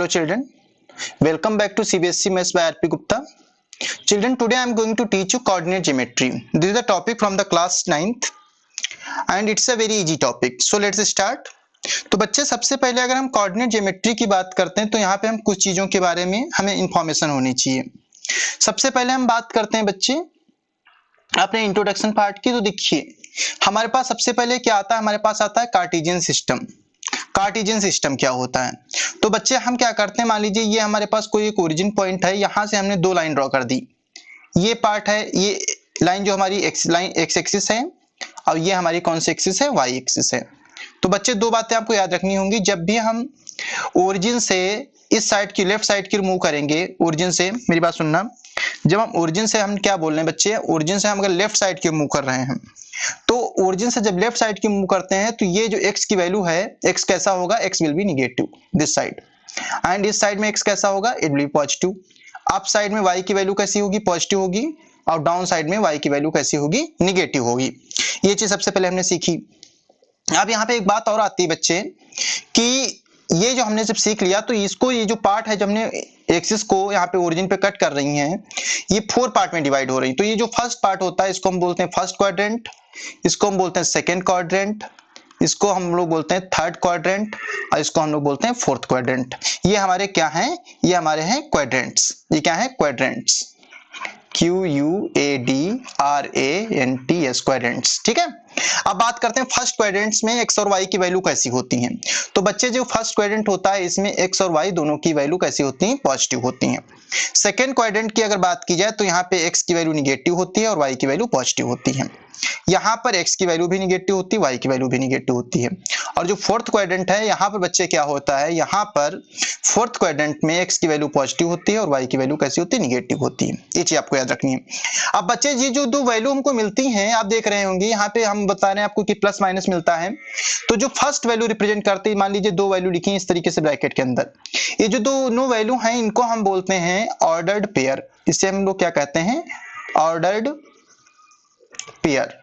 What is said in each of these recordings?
Hello children, welcome back to CBSE Maths by RP Gupta. Children, today I am going to teach you coordinate geometry. This is the topic from the class 9th and it's a very easy topic. So let's start. तो बच्चे सबसे पहले अगर हम coordinate geometry की बात करते हैं तो यहाँ पे हम कुछ चीजों के बारे में हमें इंफॉर्मेशन होनी चाहिए। सबसे पहले हम बात करते हैं बच्चे अपने इंट्रोडक्शन पार्ट की। तो देखिए हमारे पास सबसे पहले क्या आता है, हमारे पास आता है कार्टेशियन सिस्टम। कार्टेशियन सिस्टम क्या होता है? तो बच्चे हम क्या करते हैं, मान लीजिए ये हमारे पास कोई एक ओरिजिन पॉइंट है, यहां से हमने दो लाइन ड्रॉ कर दी। ये पार्ट है, ये लाइन जो हमारी एक्स एक्सिस है और ये हमारी कौन सी एक्सिस है, वाई एक्सिस है। तो बच्चे दो बातें आपको याद रखनी होंगी, जब भी हम ओरिजिन से इस साइड की लेफ्ट साइड की मूव करेंगे, ओरिजिन से, मेरी बात सुनना, जब हम ओरिजिन से हम क्या बोल रहे हैं बच्चे, ओरिजिन से हम अगर लेफ्ट साइड की मूव कर रहे हैं तो ओरिजिन से जब लेफ्ट साइड की मूव करते हैं तो ये जो x की वैल्यू है, x कैसा होगा, x will be negative this side, and इस साइड में x कैसा होगा, it will be positive. Up side में y की वैल्यू कैसी होगी, पॉजिटिव होगी, और डाउन साइड में y की वैल्यू कैसी होगी, निगेटिव होगी। ये चीज सबसे पहले हमने सीखी। अब यहाँ पे एक बात और आती है बच्चे कि ये जो हमने जब सीख लिया तो इसको, ये जो पार्ट है जब हमने एक्सिस को यहाँ पे ओरिजिन पे कट कर रही हैं, ये 4 पार्ट में डिवाइड हो रही है। तो ये जो फर्स्ट पार्ट होता है इसको हम बोलते हैं फर्स्ट क्वाड्रेंट, इसको हम बोलते हैं सेकंड क्वाड्रेंट, इसको हम लोग बोलते हैं थर्ड क्वाड्रेंट, और इसको हम लोग बोलते हैं फोर्थ क्वाड्रेंट। ये हमारे क्या हैं, ये हमारे हैं क्वाड्रेंट्स। ये क्या है, क्वाड्रेंट्स, QUADRANTS, क्वाड्रेंट्स। ठीक है, अब बात करते हैं फर्स्ट क्वाड्रेंट्स में x और y की वैल्यू कैसी होती हैं। तो बच्चे जो फर्स्ट क्वाड्रेंट होता है इसमें x और y दोनों की वैल्यू कैसी होती हैं, पॉजिटिव होती हैं। सेकेंड क्वाड्रेंट की अगर बात की जाए तो यहाँ पे x की वैल्यू निगेटिव होती है और y की वैल्यू पॉजिटिव होती है। यहाँ पर x की वैल्यू भी निगेटिव होती है, y की वैल्यू भी निगेटिव होती है। और जो फोर्थ क्वाड्रेंट है, यहाँ पर बच्चे क्या होता है, यहाँ पर फोर्थ क्वाड्रेंट में x की वैल्यू पॉजिटिव होती है और y की वैल्यू कैसी होती है, निगेटिव होती है। ये चीज आपको याद रखनी है। अब बच्चे ये जो दो वैल्यू हमको मिलती हैं, आप देख रहे होंगे यहाँ पे हम बता रहे हैं आपको कि प्लस माइनस मिलता है। तो जो फर्स्ट वैल्यू रिप्रेजेंट करती है, मान लीजिए दो वैल्यू लिखी है इस तरीके से ब्रैकेट के अंदर, ये जो दोनों वैल्यू हैं इनको हम बोलते हैं ऑर्डर्ड पेयर। इससे हम लोग क्या कहते हैं, ऑर्डर्ड पेयर।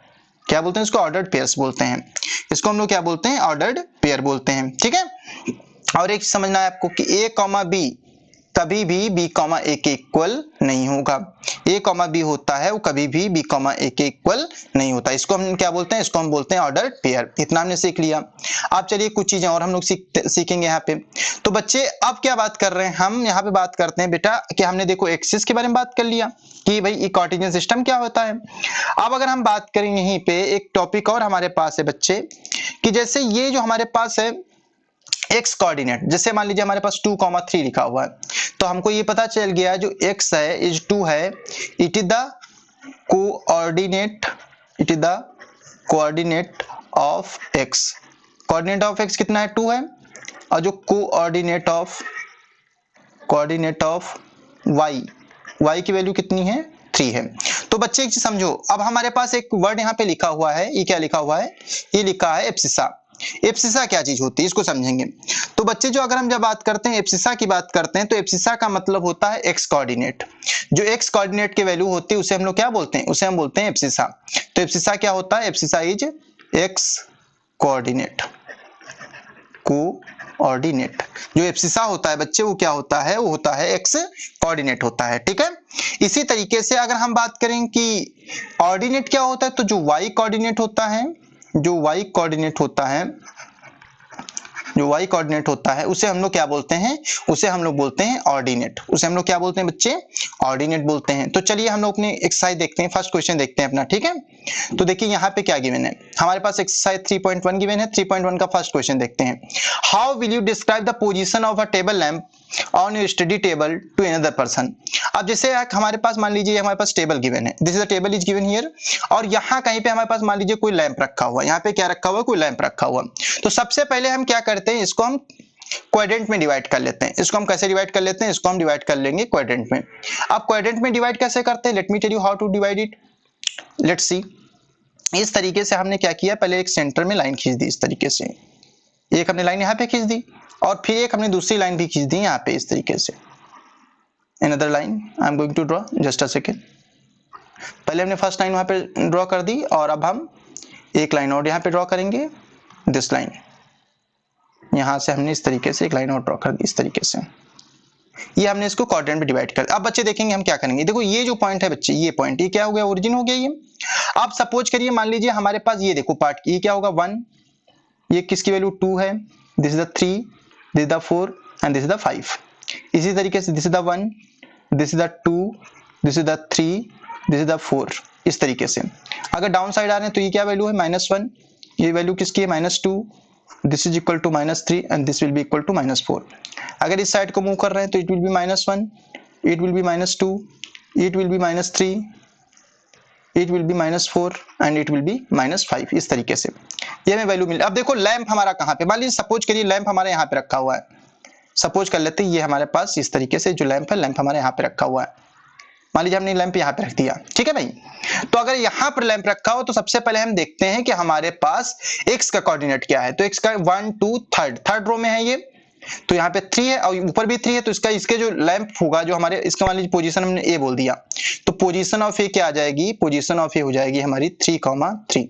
क्या बोलते हैं इसको, ऑर्डर्ड पेयर्स बोलते हैं। इसको हम लोग क्या बोलते हैं, ऑर्डर्ड पेयर बोलते हैं। ठीक है, और एक समझना है आपको कि a, b कभी भी b, a के इक्वल नहीं होगा। a, b होता है वो कभी भी b, a के इक्वल नहीं होता। इसको हम क्या बोलते हैं, इसको हम बोलते हैं ऑर्डर्ड पेयर। इतना हमने सीख लिया। अब चलिए कुछ चीजें और हम लोग सीखेंगे यहाँ पे। तो बच्चे अब क्या बात कर रहे हैं हम, यहाँ पे बात करते हैं बेटा कि हमने देखो एक्सिस के बारे में बात कर लिया कि भाई कार्टेशियन सिस्टम क्या होता है। अब अगर हम बात करें यहीं पे एक टॉपिक और हमारे पास है बच्चे कि जैसे ये जो हमारे पास है x कोऑर्डिनेट, जैसे मान लीजिए हमारे पास 2,3 लिखा हुआ है, तो हमको ये पता चल गया जो x है इज 2 है, it is the coordinate, it is the coordinate of x। Coordinate of x कितना है, 2 है, और जो कोऑर्डिनेट ऑफ y की वैल्यू कितनी है, 3 है। तो बच्चे एक चीज समझो, अब हमारे पास एक वर्ड यहाँ पे लिखा हुआ है, ये क्या लिखा हुआ है, ये लिखा है एब्सिसा। एब्सिसा क्या चीज होती है इसको समझेंगे। तो बच्चे जो अगर हम जब बात करते हैं एब्सिसा की बात करते हैं तो एब्सिसा का मतलब होता है एक्स कोऑर्डिनेट। जो एक्स कोऑर्डिनेट की वैल्यू होती है उसे हम लोग क्या बोलते हैं, उसे हम बोलते हैं एब्सिसा। तो एब्सिसा क्या होता है, abscissa is x coordinate, coordinate. जो एब्सिसा होता है बच्चे वो क्या होता है, वो होता है एक्स कोऑर्डिनेट होता है। ठीक है, इसी तरीके से अगर हम बात करें कि ऑर्डिनेट क्या होता है, तो जो वाई कोऑर्डिनेट होता है, जो y कोऑर्डिनेट होता है उसे हम लोग क्या बोलते हैं, उसे हम लोग बोलते हैं ऑर्डिनेट। उसे हम लोग क्या बोलते हैं बच्चे, ऑर्डिनेट बोलते हैं। तो चलिए हम लोग अपने एक्सरसाइज देखते हैं, फर्स्ट क्वेश्चन देखते हैं अपना। ठीक है, तो देखिए यहाँ पे क्या गिवन है, हमारे पास एक्सरसाइज 3.1 गिवन है। 3.1 का फर्स्ट क्वेश्चन देखते हैं। How will you describe the position of a table lamp on your study table to another person. अब जैसे हमारे पास मान लीजिए हमारे पास टेबल गिवन है, this is the table is given here, और यहाँ कहीं पे हमारे पास मान लीजिए कोई लैंप रखा हुआ है, यहाँ पे क्या रखा हुआ है, कोई लैंप रखा हुआ। तो सबसे पहले हम क्या करते हैं, इसको हम क्वाड्रेंट में डिवाइड कर लेते हैं। इसको हम कैसे डिवाइड कर लेते हैं, इसको हम डिवाइड कर लेंगे क्वाड्रेंट में। अब क्वाड्रेंट में डिवाइड कैसे करते हैं, let me tell you how to divide it. Let's see, इस तरीके से हमने क्या किया, पहले एक सेंटर में लाइन खींच दी इस तरीके से, एक हमने लाइन यहाँ पे खींच दी, और फिर एक हमने दूसरी लाइन भी खींच दी यहाँ पे इस तरीके से। Another line I am going to draw, just a second। पहले हमने फर्स्ट लाइन वहां पे ड्रॉ कर दी और अब हम एक लाइन और यहाँ पे ड्रॉ करेंगे, दिस लाइन। यहाँ से हमने इस तरीके से एक लाइन और ड्रॉ कर दी इस तरीके से। ये हमने इसको क्वाड्रेंट में डिवाइड कर। अब बच्चे देखेंगे हम क्या करेंगे। देखो ये जो पॉइंट है बच्चे, ये पॉइंट, ये क्या हो गया, ओरिजिन हो गया ये। अब सपोज करिए मान लीजिए हमारे पास ये देखो पार्ट, ये क्या होगा 1, ये किसकी वैल्यू 2 है, this is the 3, this is the 4 and this is the 5। इसी तरीके से this is the 1, this is the 2, this is the 3, this is the 4। इस तरीके से अगर डाउन साइड आ रहे हैं तो ये क्या वैल्यू है -1, ये वैल्यू किसकी है -2, this is equal to -3 and this will be equal to -4। अगर इस साइड को मूव कर रहे हैं तो it will be -1, it will be -2, it will be -3, it will be -4 and it will be -5। इस तरीके से ये हमें वैल्यू मिल। अब देखो लैंप हमारा कहाँ पे, मान लीजिए सपोज करिए लैंप हमारे यहाँ पे रखा हुआ है, सपोज कर लेते हैं ये हमारे पास इस तरीके से जो लैंप है, लैंप हमारे यहाँ पे रखा हुआ है, मान लीजिए हमने लैंप यहाँ पे रख दिया, ठीक है भाई। तो अगर यहाँ पर लैंप रखा हो तो सबसे पहले हम देखते हैं कि हमारे पास x का कोऑर्डिनेट क्या है। तो x का 1 2 थर्ड रो में है ये, तो यहाँ पे 3 है और ऊपर भी 3 है, तो इसका इसके जो लैंप होगा जो हमारे, इसका मान लीजिए पोजीशन हमने a बोल दिया, तो पोजीशन ऑफ a क्या आ जाएगी, पोजीशन ऑफ a हो जाएगी हमारी 3,3।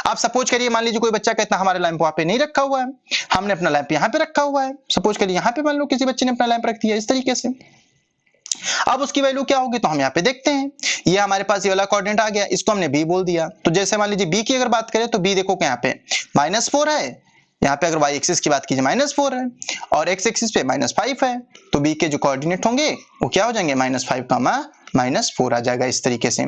आप सपोज करिए मान लीजिए कोई बच्चा कहता है हमारा लैंप वहां पे नहीं रखा हुआ है, हमने अपना लैंप यहाँ पे रखा हुआ है, सपोज करिए यहाँ पे मान लो किसी बच्चे ने अपना लैंप रख दिया इस तरीके से। अब उसकी वैल्यू क्या होगी तो हम यहाँ पे देखते हैं, ये हमारे पास ये वाला कोऑर्डिनेट आ गया, इसको हमने b बोल दिया। तो जैसे मान लीजिए b की अगर बात करें तो b देखो कि यहाँ पे -4 है, यहाँ पे अगर y एक्सिस की बात कीजिए -4 है और x एक्सिस पे -5 है, तो b के जो कोऑर्डिनेट होंगे वो क्या हो जाएंगे -5, -4 आ जाएगा। इस तरीके से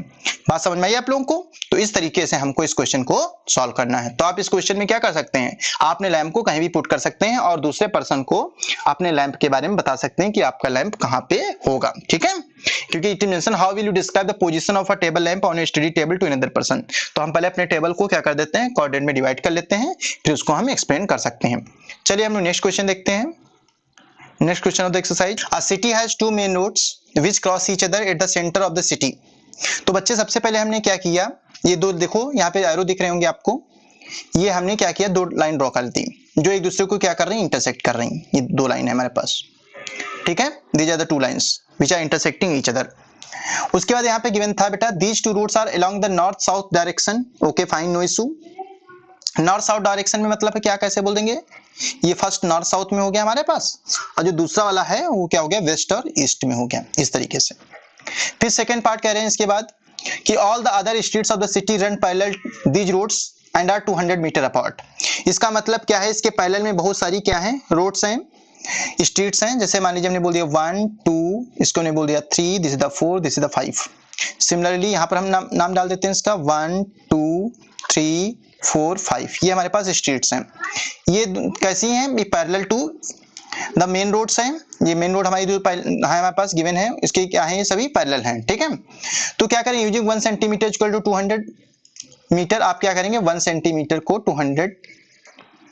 बात समझ में आई आप लोगों को। तो इस तरीके से हमको इस क्वेश्चन को सॉल्व करना है। तो आप इस क्वेश्चन में क्या कर सकते हैं, आपने लैंप को कहीं भी पुट कर सकते हैं और दूसरे पर्सन को अपने लैंप के बारे में बता सकते हैं कि आपका लैंप कहाँ पे होगा, ठीक है। क्योंकि it mention how will you describe the position of a table lamp on a study table to another person. तो हम पहले अपने टेबल को क्या कर देते हैं, कोऑर्डिनेट में डिवाइड कर लेते हैं, फिर उसको हम एक्सप्लेन कर सकते हैं। चलिए हम नेक्स्ट क्वेश्चन देखते हैं। Next question of the exercise, a city has two main roads which cross each other at the center of the city। तो बच्चे सबसे पहले हमने क्या किया, ये दो देखो यहाँ पे एरो दिख रहे होंगे आपको, ये हमने क्या किया, दो लाइन ड्रॉ कर दी जो एक दूसरे को क्या कर रही हैं, इंटरसेक्ट कर रही हैं। ये दो लाइन है हमारे पास, ठीक है, these are the two lines which are intersecting each other। उसके बाद यहाँ पे गिवन था बेटा, these two roads are along the north south direction। okay fine, no issue। North south direction में मतलब है क्या, कैसे बोल देंगे, ये फर्स्ट नॉर्थ साउथ में हो गया हमारे पास, और जो दूसरा वाला है वो क्या हो गया, वेस्ट और ईस्ट में हो गया, इस तरीके से। फिर सेकंड पार्ट कह रहे हैं इसके बाद कि all the other streets of the city run parallel these roads and are 200 metre apart. इसका मतलब क्या है, इसके पैरेलल में बहुत सारी क्या है, रोड्स हैं, स्ट्रीट्स हैं। जैसे मान लीजिए हमने बोल दिया 1 2, इसको हमने बोल दिया 3, this is the 4, this is the 5। Similarly यहाँ पर हम नाम डाल देते हैं इसका 1 2 3 4 5। ये हमारे पास स्ट्रीट्स हैं, ये कैसी हैं, ये parallel to the main roads हैं। ये मेन रोड हमारी जो हमारे पास गिवन है, इसके क्या है, ये सभी पैरेलल हैं, ठीक है। तो क्या करें, using 1 centimetre equal to 200 metre, आप क्या करेंगे 1 सेंटीमीटर को 200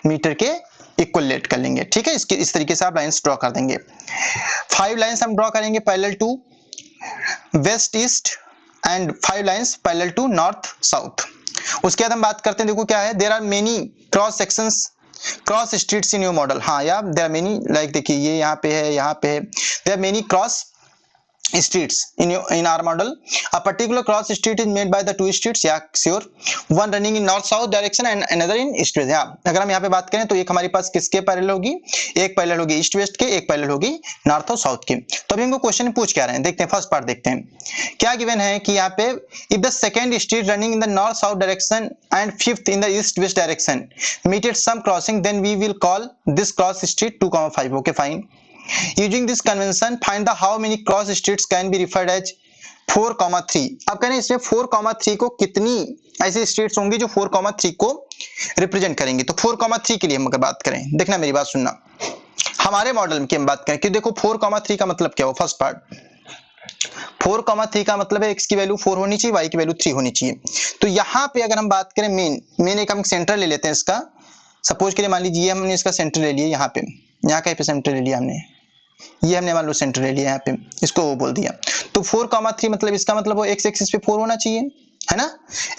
मीटर के इक्वलेट कर लेंगे, ठीक है। इसके इस तरीके से आप लाइंस ड्रॉ कर देंगे। 5 लाइंस हम ड्रॉ करेंगे parallel to west east and 5 lines parallel to north south. उसके बाद हम बात करते हैं, देखो क्या है, there are many cross sections cross streets in your model. हाँ यार, देयर आर मेनी, लाइक देखिए ये यहाँ पे है, यहाँ पे है, there are many cross streets in our model। A particular cross street is made by the two streets, yeah sure, one running in north south direction and another in east west। yeah, अगर हम यहाँ पे बात करें तो एक हमारे पास किसके पैरेलल होगी, एक पैरेलल होगी ईस्ट वेस्ट के, एक पैरेलल होगी नॉर्थ और साउथ के। तो अभी हमको क्वेश्चन पूछ क्या रहे हैं, देखते हैं फर्स्ट पार्ट देखते हैं क्या गिवन है कि यहाँ पे if the second street running in the north south direction and fifth in the east west direction meet at some crossing, then we will call this cross street 2,5। okay fine, using this convention find the how many cross streets can be referred as 4,3। अब कह रहे हैं इसमें 4,3 को कितनी ऐसी streets होंगी जो 4,3 को रिप्रेजेंट करेंगे। तो 4,3 के लिए हम अगर बात करें, देखना मेरी बात सुनना, हमारे मॉडल की हम बात करें कि देखो 4,3 का मतलब क्या हो, फर्स्ट पार्ट 4,3 का मतलब है x की वैल्यू 4 होनी चाहिए, y की वैल्यू 3 होनी चाहिए। तो यहाँ पे अगर हम बात करें मेन एक हम सेंटर ले लेते हैं इसका, सपोज के लिए मान लीजिए हमने इसका सेंटर ले लिया, यहाँ पे यहाँ कहीं पे सेंटर ले लिया हमने, ये हमने मान लो सेंटर ले लिया यहाँ पे, इसको वो बोल दिया। तो 4,3 मतलब इसका मतलब वो x एक्सिस पे 4 होना चाहिए, है ना।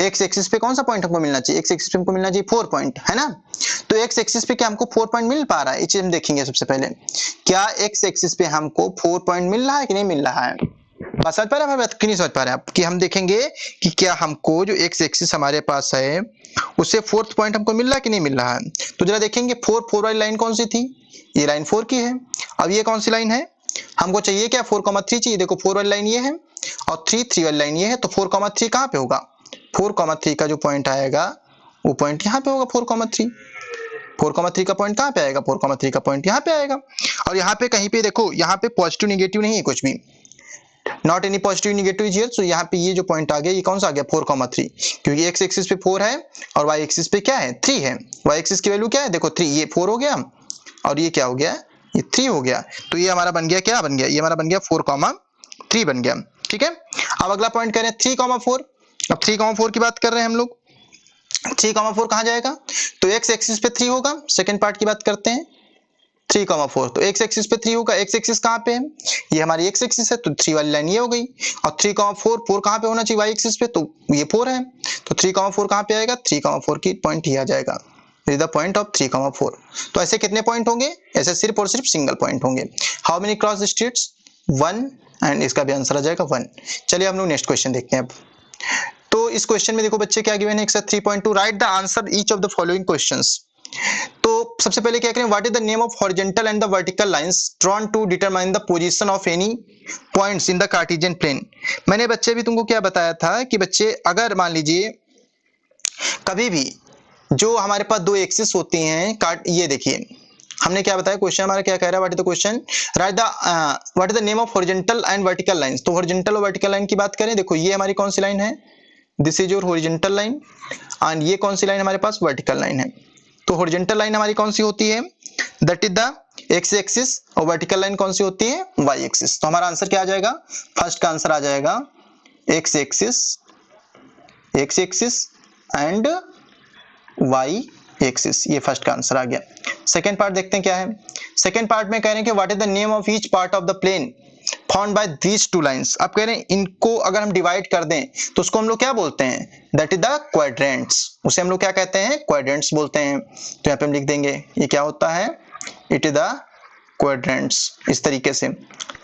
x एक्सिस पे कौन सा पॉइंट हमको मिलना चाहिए, x एक्सिस पे हमको मिलना चाहिए 4 पॉइंट, है ना। तो x एक्सिस पे क्या हमको 4 पॉइंट मिल पा रहा है, ये चीज हम देखेंगे सबसे पहले, क्या x एक्सिस पे हमको 4 पॉइंट मिल रहा है कि नहीं मिल रहा है। बात समझ पा रहे हैं कि नहीं समझ पा रहे हैं आप, कि हम देखेंगे कि क्या हमको जो x एक्सिस हमारे पास है उससे 4th पॉइंट हमको मिल रहा है कि नहीं मिल रहा है। तो जरा देखेंगे 4 वाली लाइन कौन सी थी, ये लाइन 4 की है। अब ये कौन सी लाइन है, हमको चाहिए क्या 4,3 चाहिए। देखो 4 वाली लाइन ये है और 3 वाली लाइन ये है, तो 4,3 कहाँ पे होगा, 4,3 का जो पॉइंट आएगा वो पॉइंट यहाँ पे होगा। 4,3 का पॉइंट कहाँ पे आएगा, 4,3 का पॉइंट यहाँ पे आएगा। और यहाँ पे कहीं पे देखो, यहाँ पे पॉजिटिव निगेटिव नहीं है कुछ भी, not any positive negative is here. So यहाँ पे ये जो पॉइंट आ गया ये कौन सा आ गया 4,3, क्योंकि एक्स एक्सिस पे 4 है और वाई एक्सिस पे क्या है 3 है। वाई एक्सिस की वैल्यू क्या है देखो 3, ये 4 हो गया और ये क्या हो गया ये 3 हो गया। तो ये हमारा बन गया क्या बन गया, ये हमारा बन गया 4,3 बन गया। ठीक है, अब अगला पॉइंट करें 3,4। अब 3,4 की बात कर रहे हैं हम लोग। 3,4 कहाँ जाएगा, तो एक्स एक्सिस पे 3 होगा। सेकेंड पार्ट की बात करते हैं 3,4, तो एक्स एक्सिस पे 3 होगा। एक्स एक्सिस कहाँ पे है, ये हमारी एक्स एक्सिस है, तो 3 वाली लाइन ये हो गई। और 3,4 4 कहाँ पे होना चाहिए वाई एक्सिस पे, तो ये 4 है, तो 3,4 कहाँ पे आएगा, 3,4 की पॉइंट ही आ जाएगा, इज द पॉइंट ऑफ 3,4। तो ऐसे कितने पॉइंट होंगे, ऐसे सिर्फ और सिर्फ सिंगल पॉइंट होंगे। How many cross streets, 1, and इसका भी आंसर आ जाएगा 1। चलिए हम लोग नेक्स्ट क्वेश्चन देखते हैं अब। तो इस क्वेश्चन में देखो बच्चे क्या गिवन है, 3.2 write the answer each of the following questions. तो सबसे पहले क्या करें, what is the name of horizontal and the vertical lines drawn to determine the position of any points in the Cartesian plane. मैंने बच्चे भी तुमको क्या बताया था कि बच्चे अगर मान लीजिए कभी भी जो हमारे पास दो एक्सिस होती हैं, ये देखिए हमने क्या बताया, क्वेश्चन हमारा क्या कह रहा है, what is the question, right the what is the name of horizontal and vertical lines. तो हॉरिजॉन्टल और वर्टिकल लाइन की बात करें, देखो ये हमारी कौन सी लाइन है, this is your horizontal line, and ये कौन सी लाइन हमारे पास वर्टिकल लाइन है। तो हॉरिजॉन्टल लाइन हमारी कौन सी होती है, that is the X axis, और वर्टिकल लाइन कौन सी होती है, वाई एक्सिस। तो हमारा आंसर क्या आ जाएगा, फर्स्ट का आंसर आ जाएगा X axis and Y axis, ये फर्स्ट का आंसर आ गया। सेकेंड पार्ट देखते हैं क्या है। सेकेंड पार्ट में कह रहे हैं कि what is the name of each part of the plane found by these two lines. अब कह रहे हैं इनको अगर हम डिवाइड कर दें तो उसको हम लोग क्या बोलते हैं, दैट इज द क्वाड्रेंट्स, उसे हम लोग क्या कहते हैं, क्वाड्रेंट्स बोलते हैं। तो यहाँ पे हम लिख देंगे ये क्या होता है, इट इज द क्वाड्रेंट्स, इस तरीके से।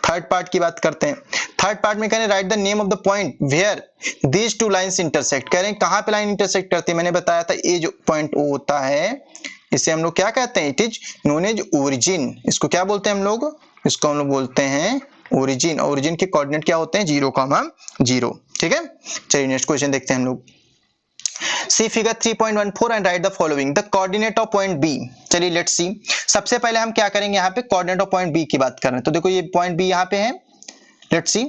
थर्ड पार्ट की बात करते हैं। थर्ड पार्ट में कह रहे हैं write the name of the point where these two lines intersect. कह रहे हैं कहां पे लाइन इंटरसेक्ट करती है, मैंने बताया था ये जो पॉइंट ओ होता है इसे हम लोग क्या कहते हैं, it is known as origin. इसको क्या बोलते हैं हम लोग, इसको हम लोग बोलते हैं ओरिजिन। ओरिजिन के कोऑर्डिनेट क्या होते हैं 0,0। ठीक है, चलिए नेक्स्ट क्वेश्चन देखते हैं हम लोग। See figure 3.14 and write the following the coordinate of point B. चलिए लेट्स सी, सबसे पहले हम क्या करेंगे, यहाँ पे कोऑर्डिनेट ऑफ पॉइंट बी की बात कर रहे हैं। तो देखो ये पॉइंट बी यहाँ पे है, let's C,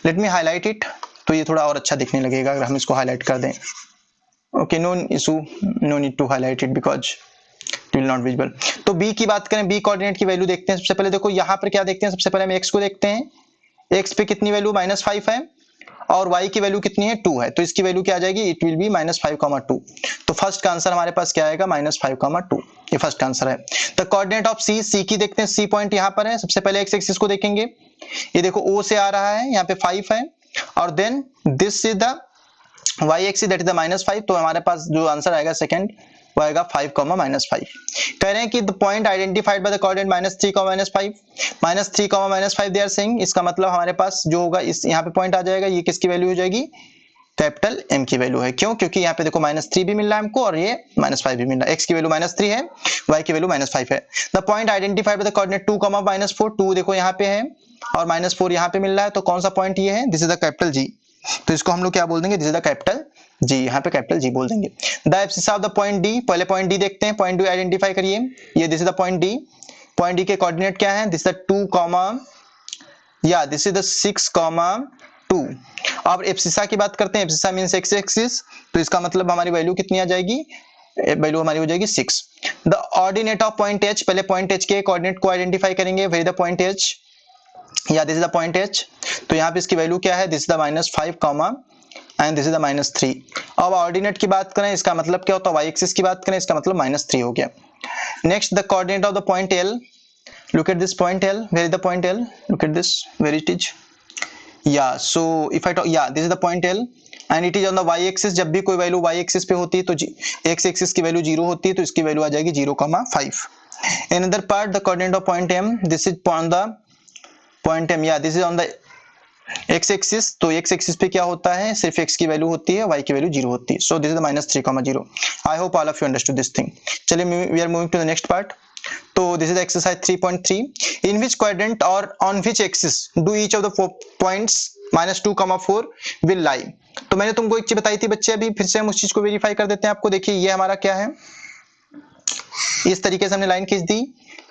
let me highlight it, तो ये थोड़ा और अच्छा दिखने लगेगा अगर हम इसको हाईलाइट कर दें। Okay, no issue, no need to highlight it because it will not visible. तो बी की बात करें, बी कोऑर्डिनेट की वैल्यू देखते हैं। सबसे पहले देखो यहाँ पर क्या देखते हैं, सबसे पहले हम एक्स को देखते हैं। एक्स पे कितनी वैल्यू -5 है और वाई की वैल्यू कितनी है 2 है, तो इसकी वैल्यू क्या आ जाएगी, इट विल बी -5,2। तो फर्स्ट का आंसर हमारे पास क्या आएगा -5,2, ये फर्स्ट का आंसर है। द कोऑर्डिनेट ऑफ सी, सी की देखते हैं, सी पॉइंट यहाँ पर है। सबसे पहले एक्स एक्सिस को देखेंगे, ये देखो ओ से आ रहा है, यहाँ पे 5 है, और then this is the Y axis that is the -5। तो हमारे पास जो आंसर आएगा सेकंड वो आएगा 5, -5। कह रहे हैं कि the point identified by the coordinate -3, -5, -3, -5 they are saying. इसका मतलब हमारे पास जो होगा इस यहाँ पे पॉइंट आ जाएगा, ये किसकी वैल्यू हो जाएगी, कैपिटल एम की वैल्यू है। क्यों, क्योंकि यहाँ पे देखो -3 भी मिल रहा है हमको और ये -5 भी मिल रहा है। एक्स की वैल्यू -3 है, वाई की वैल्यू -5 है। The point identified by the coordinate 2, -4, 2 देखो यहाँ पे है और -4 यहाँ पे मिल रहा है, तो कौन सा पॉइंट ये है, this is the capital G. तो इसको हम लोग क्या बोल देंगे, this is the capital G, यहाँ पे कैपिटल जी बोल देंगे। The abscess of the point D, पहले पॉइंट डी देखते हैं, पॉइंट डी आइडेंटिफाई करिए। ये this is the point D, point D के कोऑर्डिनेट क्या है, दिस इज द 2, या दिस इज द 6,2। अब एब्सिसा की बात करते हैं, एब्सिसा मींस एक्स एक्सिस, तो इसका मतलब हमारी वैल्यू कितनी आ जाएगी, वैल्यू हमारी हो जाएगी 6। The ordinate of point H, पहले पॉइंट एच के कोऑर्डिनेट को आइडेंटिफाई करेंगे, वेयर द पॉइंट एच, या this is the point H. तो यहाँ पे इसकी वैल्यू क्या है, this is the -5, and this is the -3। अब ऑर्डिनेट की बात करें, इसका मतलब क्या होता है, वाई एक्सिस की बात करें, इसका मतलब -3 हो गया। Next the coordinate of the point L, look at this point L, where is the point L, look at this, where it is, या सो इफ आई टॉक, या this is the point L and it is on the Y axis. जब भी कोई value Y axis पे होती है तो X axis की वैल्यू 0 होती है, तो इसकी वैल्यू आ जाएगी 0,5। Another part the coordinate of point M, this is on the point M, या this is on the X axis. तो एक्स एक्सिस पे क्या होता है, सिर्फ एक्स की वैल्यू होती है, वाई की वैल्यू 0 होती है। So this is the -3,0। I hope all of you understood this thing. चलिए we are moving to the next part. तो this is exercise 3.3 in which quadrant और on which axis do each of the points -2, 4 will lie. तो मैंने तुमको एक चीज बताई थी बच्चे, अभी फिर से हम उस चीज को वेरीफाई कर देते हैं आपको। देखिए ये हमारा क्या है, इस तरीके से हमने लाइन खींच दी।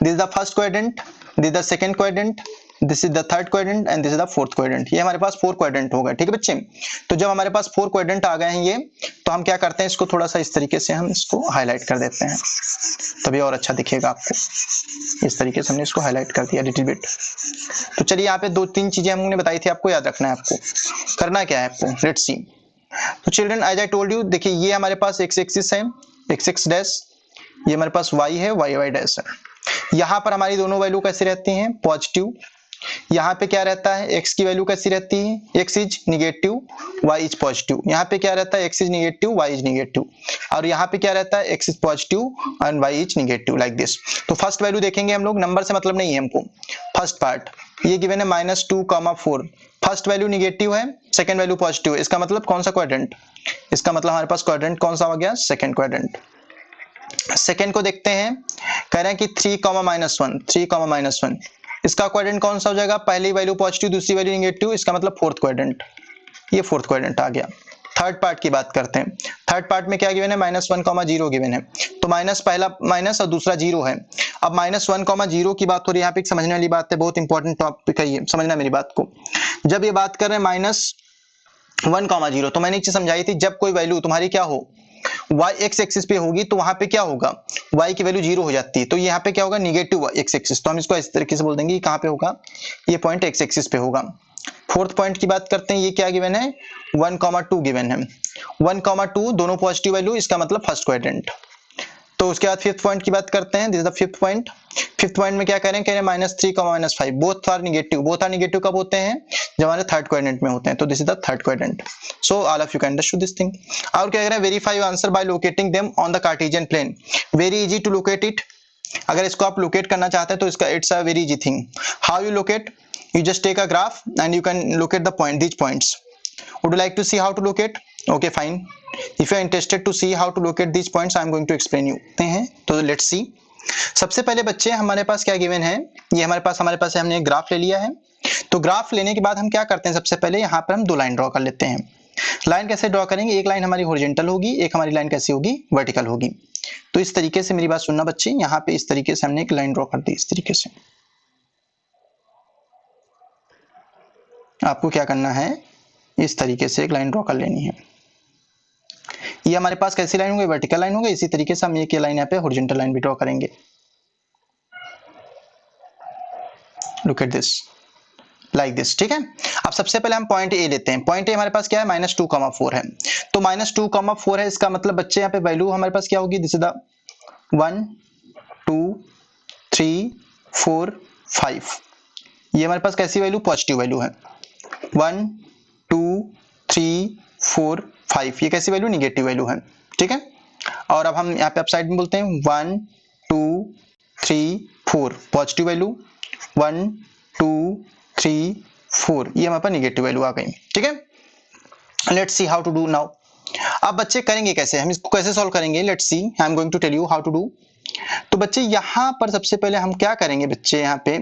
This is the first quadrant, this is the second quadrant, this is the third quadrant and this is the fourth quadrant. ये हमारे पास 4 क्वाड्रेंट हो गए, ठीक है बच्चे। तो जब हमारे पास 4 क्वाड्रेंट आ गए हैं ये, तो हम क्या करते हैं, इसको थोड़ा सा इस तरीके से हम इसको हाईलाइट कर देते हैं, तभी और अच्छा दिखेगा आपको। इस तरीके से हमने इसको हाईलाइट कर दिया लिटिल बिट। तो चलिए यहाँ पे 2-3 चीजें हमने बताई थी, आपको याद रखना है। आपको करना क्या है, आपको लेट्स सी। तो children as I told you, देखिए ये हमारे पास एक्स एक्सिस है, एक्स एक्स डैश, ये हमारे पास वाई है, वाई वाई डैश है। यहाँ पर हमारी दोनों वैल्यू कैसी रहती हैं, पॉजिटिव। यहाँ पे क्या रहता है, x की वैल्यू कैसी रहती है, x is negative, y is positive. यहाँ पे क्या रहता है, x is negative, y is negative. और यहाँ पे क्या रहता है, x is positive and y is negative, like this. तो फर्स्ट वैल्यू देखेंगे हम लोग, नंबर से मतलब नहीं है हमको। फर्स्ट पार्ट ये गिवन है -2, 4। फर्स्ट वैल्यू निगेटिव है, सेकंड वैल्यू पॉजिटिव है। इसका मतलब कौन सा क्वाड्रेंट, इसका मतलब हमारे पास क्वाड्रेंट कौन सा हो गया, सेकंड क्वाड्रेंट। सेकंड को देखते हैं, कह रहे हैं कि 3, -1, इसका क्वाड्रेंट कौन सा हो जाएगा, पहली वैल्यू पॉजिटिव, दूसरी वैल्यू निगेटिव, इसका मतलब फोर्थ क्वाड्रेंट। ये फोर्थ क्वाड्रेंट आ गया। थर्ड पार्ट की बात करते हैं। थर्ड पार्ट में क्या गिवन है, -1, 0 गिवन है। तो माइनस, पहला माइनस और दूसरा 0 है। अब -1, 0 की बात हो रही है, यहाँ पे समझने वाली बात है, बहुत इंपॉर्टेंट टॉपिक है ये, समझना मेरी बात को। जब ये बात कर रहे हैं -1, 0, तो मैंने एक चीज समझाई थी, जब कोई वैल्यू तुम्हारी क्या हो, y x एक्सिस पे होगी, तो वहां पे क्या होगा, y की वैल्यू 0 हो जाती है। तो यहाँ पे क्या होगा, निगेटिव x एक्सिस। तो हम इसको इस तरीके से बोल देंगे, कहाँ पे होगा, ये पॉइंट x एक्सिस पे होगा। फोर्थ पॉइंट की बात करते हैं, ये क्या गिवन है, 1, 2 गिवन है। 1, 2 दोनों पॉजिटिव वैल्यू, इसका मतलब फर्स्ट क्वाड्रेंट। तो उसके बाद फिफ्थ पॉइंट की बात करते हैं, this is the fifth point. Fifth point में क्या करें, कह रहे हैं -3, -5 both are negative. Both are negative कब होते हैं, जब हमारे थर्ड क्वाड्रेंट में होते हैं। तो this is the third quadrant. So all of you can understood this thing. और क्या कह रहे हैं, verify your answer by locating them on the Cartesian plane. Very easy to locate it. अगर इसको आप लोकेट करना चाहते हैं तो इसका it's a very easy thing. How you locate, you just take a graph and you can locate the point, these points. Would you like to see how to locate? Okay, fine. If you are interested to see how to locate these points, I am going to explain you. तो let's see. सबसे पहले बच्चे हमारे पास क्या given है, ये हमारे पास हमने एक ग्राफ ले लिया है। तो ग्राफ लेने के बाद हम क्या करते हैं, सबसे पहले यहाँ पर हम 2 लाइन ड्रॉ कर लेते हैं। लाइन कैसे ड्रॉ करेंगे, एक लाइन हमारी हॉरिजॉन्टल होगी, एक हमारी लाइन कैसी होगी, वर्टिकल होगी। तो इस तरीके से मेरी बात सुनना बच्चे, यहाँ पे इस तरीके से हमने एक लाइन ड्रॉ कर दी। इस तरीके से आपको क्या करना है, इस तरीके से एक लाइन ड्रॉ कर लेनी है। ये हमारे पास कैसी लाइन होगी, वर्टिकल लाइन होगी। इसी तरीके से हम एक लाइन यहाँ पे हॉरिजॉन्टल लाइन भी ड्रॉ करेंगे। Look at this, like this, ठीक है। अब सबसे पहले हम पॉइंट ए लेते हैं। पॉइंट ए हमारे पास क्या है, -2, 4 है। तो -2, 4 है, इसका मतलब बच्चे यहाँ पे वैल्यू हमारे पास क्या होगी, दिस इज द 1, 2, 3, 4, 5। ये हमारे पास कैसी वैल्यू, पॉजिटिव वैल्यू है। 1, 2, 3, 4, 5 ये कैसी वैल्यू, निगेटिव वैल्यू है, ठीक है। और अब हम यहाँ पे अप साइड में बोलते हैं 1, 2, 3, 4 पॉजिटिव वैल्यू, 1, 2, 3, 4 ये हमारे पास निगेटिव वैल्यू आ गई, ठीक है। Let's see how to do now. अब बच्चे करेंगे कैसे, हम इसको कैसे सॉल्व करेंगे, let's see, I am going to tell you how to do. तो बच्चे यहाँ पर सबसे पहले हम क्या करेंगे बच्चे, यहाँ पे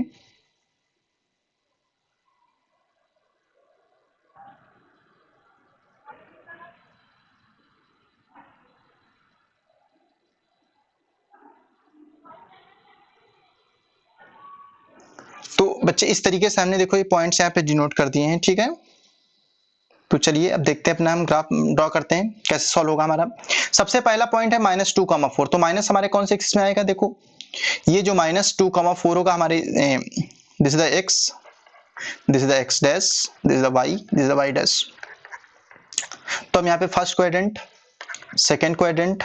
तो बच्चे इस तरीके से हमने देखो ये पॉइंट्स यहाँ पे डिनोट कर दिए हैं, ठीक है। तो चलिए अब देखते हैं, अपना हम ग्राफ ड्रॉ करते हैं, कैसे सॉल्व होगा हमारा। सबसे पहला पॉइंट है -2, 4। तो माइनस हमारे कौन से एक्सिस में आएगा, देखो ये जो -2, 4 होगा हमारे, this is the x, this is the x dash, this is the y, this is the y dash. तो हम यहाँ पे first quadrant, second quadrant,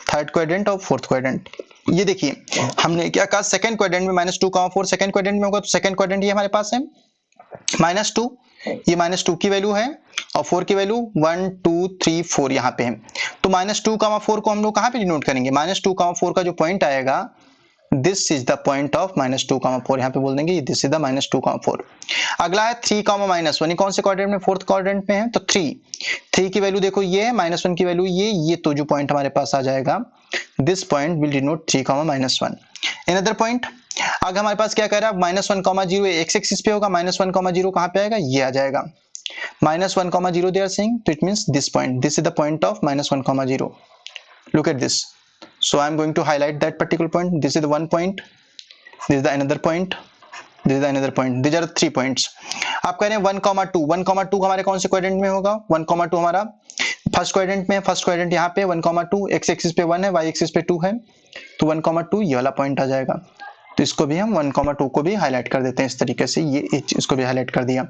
third quadrant और फोर्थ क्वाड्रेंट, ये देखिए हमने क्या कहा, सेकंड क्वाड्रेंट में -2, 4 सेकंड क्वाड्रेंट में होगा। तो सेकंड क्वाड्रेंट ये हमारे पास है -2, ये -2 की वैल्यू है और 4 की वैल्यू 1, 2, 3, 4 यहाँ पे है। तो -2, 4 को हम लोग कहाँ पे डिनोट करेंगे, -2, 4 का जो पॉइंट आएगा, this is the point of -2, 4 यहाँ पे बोल देंगे, दिस इज द -2, 4। अगला है 3, -1, ये कौन से क्वाड्रेंट में, फोर्थ क्वाड्रेंट में है। तो 3 की वैल्यू देखो ये है, -1 की वैल्यू ये तो जो पॉइंट हमारे पास आ जाएगा, this point will denote 3, -1। Another point, अगर हमारे पास क्या कह रहा है -1,0 एक्स एक्सिस पे होगा, -1,0 कहाँ पे आएगा, ये आ जाएगा -1,0 they are saying, so it means this point, this is the point of -1,0. look at this, so I am going to highlight that particular point. This is the one point, this is the another point, this is the another point, these are the 3 points. आप कह रहे हैं 1,2 1,2 हमारे कौन से quadrant में होगा, 1,2 हमारा फर्स्ट क्वाड्रेंट में, फर्स्ट क्वाड्रेंट यहाँ पे 1,2, एक्स एक्सिस पे 1 है, वाई एक्सिस पे 2 है, तो 1,2 ये वाला पॉइंट आ जाएगा। तो इसको भी हम 1,2 को भी हाईलाइट कर देते हैं इस तरीके से, ये इसको भी हाईलाइट कर दिया।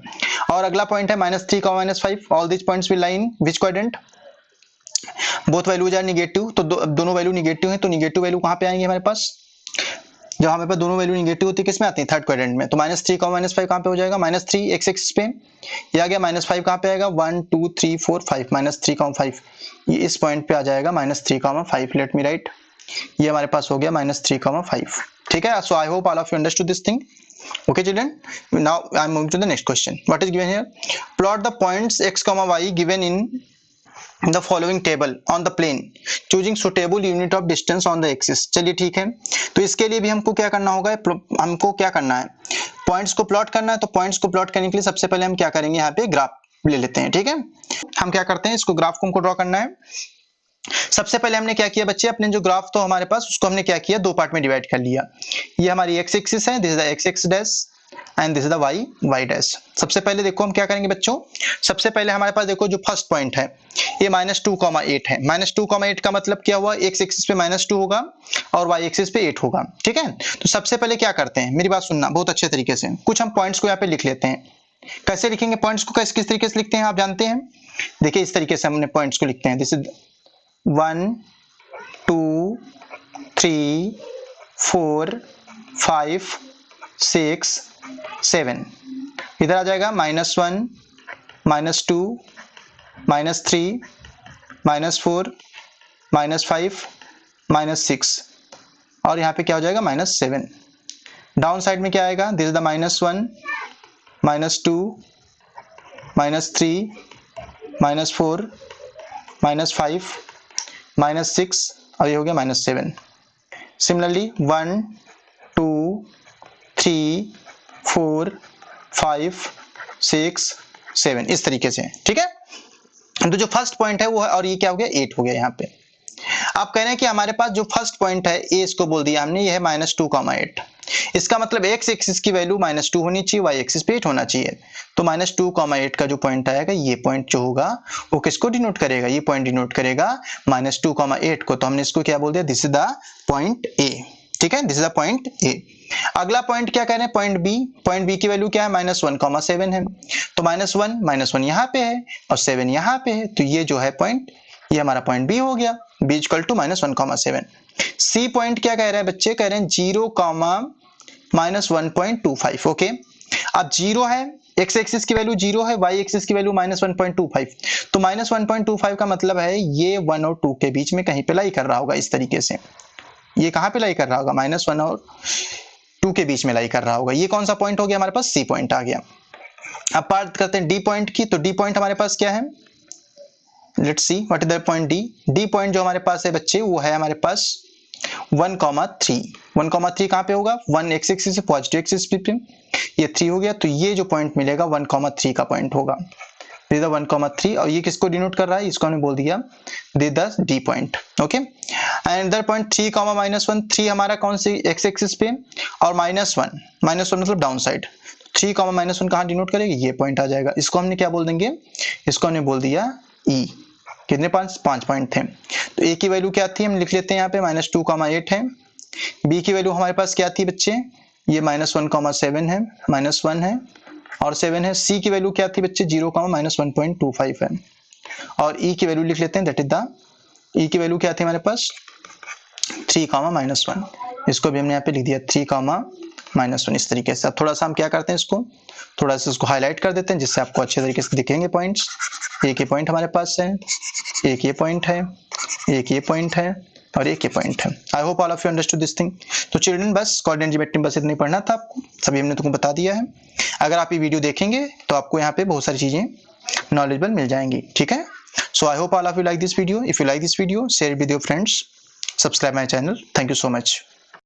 और अगला पॉइंट है -3, -5, all this points will lie in which quadrant, both values are negative, तो दोनों वैल्यू निगेटिव है, तो निगेटिव वैल्यू कहाँ पे आएंगे हमारे पास, जब हमारे पास दोनों वैल्यू निगेटिव होती है किसमें आती है, थर्ड क्वाड्रेंट में। तो -3, -5 कहाँ पे हो जाएगा, -3 एक्स एक्सिस पे, ये आ गया, -5 कहाँ पे आएगा, 1 2 3 4 5, -3, 5 ये इस पॉइंट पे आ जाएगा, -3, 5, लेट मी राइट, ये हमारे पास हो गया -3, 5, ठीक है। So I hope all of you understood this thing, okay children, now I am moving to the next question. What is given here, plot the points x, y given in the following table on the plane choosing suitable unit of distance on the axis. चलिए ठीक है, तो इसके लिए भी हमको क्या करना होगा, हमको क्या करना है, पॉइंट्स को प्लॉट करना है। तो पॉइंट्स को प्लॉट करने के लिए सबसे पहले हम क्या करेंगे, यहाँ पे ग्राफ ले लेते हैं, ठीक है। हम क्या करते हैं, इसको ग्राफ को हमको ड्रॉ करना है। सबसे पहले हमने क्या किया बच्चे, अपने जो ग्राफ तो हमारे पास उसको हमने क्या किया, 2 पार्ट में डिवाइड कर लिया। ये हमारी एक्स एक्सिस है, this is the X X dash and this is the Y Y dash. सबसे पहले देखो हम क्या करेंगे बच्चों, सबसे पहले हमारे पास देखो जो फर्स्ट पॉइंट है ये -2,8 है। -2,8 का मतलब क्या हुआ, एक्स एक्सिस पे -2 होगा और वाई एक्सिस पे 8 होगा, ठीक है। तो सबसे पहले क्या करते हैं, मेरी बात सुनना बहुत अच्छे तरीके से, कुछ हम पॉइंट्स को यहाँ पे लिख लेते हैं। कैसे लिखेंगे पॉइंट्स को, किस तरीके से लिखते हैं आप जानते हैं, देखिए इस तरीके से हमने पॉइंट्स को लिखते हैं, दिस इज 1 2 3 4 5 6 7, इधर आ जाएगा -1 -2 -3 -4 -5 -6 और यहाँ पे क्या हो जाएगा -7। डाउन साइड में क्या आएगा, दिस इज द -1 -2 -3 -4 -5 -6 और ये हो गया -7। सिमिलरली 1 2 3 4 5 6 7 इस तरीके से, ठीक है। तो जो फर्स्ट पॉइंट है वो है, और ये क्या हो गया 8 हो गया यहाँ पे। आप कह रहे हैं कि हमारे पास जो फर्स्ट पॉइंट है ए, इसको बोल दिया हमने, ये है -2,8। इसका मतलब एक्स एक्सिस की वैल्यू -2 होनी चाहिए, वाई एक्सिस पे 8 होना चाहिए। तो -2,8 का जो पॉइंट आएगा, ये पॉइंट जो होगा वो किसको डिनोट करेगा, ये पॉइंट डिनोट करेगा -2,8 को। तो हमने इसको क्या बोल दिया, this is the point A, ठीक है, this is the point A. अगला पॉइंट क्या कह रहे हैं, पॉइंट बी। पॉइंट बी की वैल्यू क्या है, -1,7 है। तो -1 यहाँ पे है और 7 यहाँ पे है, तो ये जो है पॉइंट, ये हमारा पॉइंट बी हो गया, b equal to -1,7। C point क्या कह रहे हैं बच्चे, कह रहे हैं 0, -1.25, ओके। अब 0 है, एक्स एक्सिस की वैल्यू 0 है, वाई एक्सिस की वैल्यू -1.25, तो -1.25 का मतलब है ये 1 और 2 के बीच में कहीं पे लाई कर रहा होगा, इस तरीके से। ये कहाँ पे लाई कर रहा होगा, -1 और 2 के बीच में लाई कर रहा होगा। ये कौन सा पॉइंट हो गया हमारे पास, सी पॉइंट आ गया। अब बात करते हैं डी पॉइंट की। तो डी पॉइंट हमारे पास क्या है, let's see what is the point D. D point जो हमारे पास है बच्चे, वो है हमारे पास 1,3। 1,3 कहाँ पे होगा, 1 एक्स एक्सिस से पॉजिटिव एक्सिस पे, ये 3 हो गया। तो ये जो पॉइंट मिलेगा 1,3 का पॉइंट होगा, 1,3। और ये किसको डिनोट कर रहा है, इसको हमने बोल दिया the D point, okay. And other point 3, -1, 3 हमारा कौन सी एक्स एक्सिस पे, और -1 मतलब डाउन साइड। 3, -1 कहाँ डिनोट करेगा, ये पॉइंट आ जाएगा। इसको हमने क्या बोल देंगे, इसको हमने बोल दिया ई। कितने 5 पॉइंट थे। तो ए की वैल्यू क्या थी, हम लिख लेते हैं यहाँ पे -2,8 है। बी की वैल्यू हमारे पास क्या थी बच्चे, ये -1,7 है, -1 है और 7 है। सी की वैल्यू क्या थी बच्चे, 0, -1.25 है। और ई की वैल्यू लिख लेते हैं, दैट इज द, ई की वैल्यू क्या थी हमारे पास 3, -1। इसको भी हमने यहाँ पे लिख दिया 3, -1 इस तरीके से। अब थोड़ा सा हम क्या करते हैं, इसको थोड़ा सा इसको हाईलाइट कर देते हैं, जिससे आपको अच्छे तरीके से दिखेंगे पॉइंट्स। एक ये पॉइंट हमारे पास है, एक ये पॉइंट है, एक ये पॉइंट है और एक ये पॉइंट है। आई hope all of you understood this thing. तो चिल्ड्रन बस कोऑर्डिनेट ज्योमेट्री बस इतना ही पढ़ना था आपको, सभी हमने तुमको बता दिया है। अगर आप ये वीडियो देखेंगे तो आपको यहाँ पे बहुत सारी चीजें नॉलेजेबल मिल जाएंगी, ठीक है। So I hope all of you like this video. If you like this video, share with your friends, subscribe my channel. Thank you so much.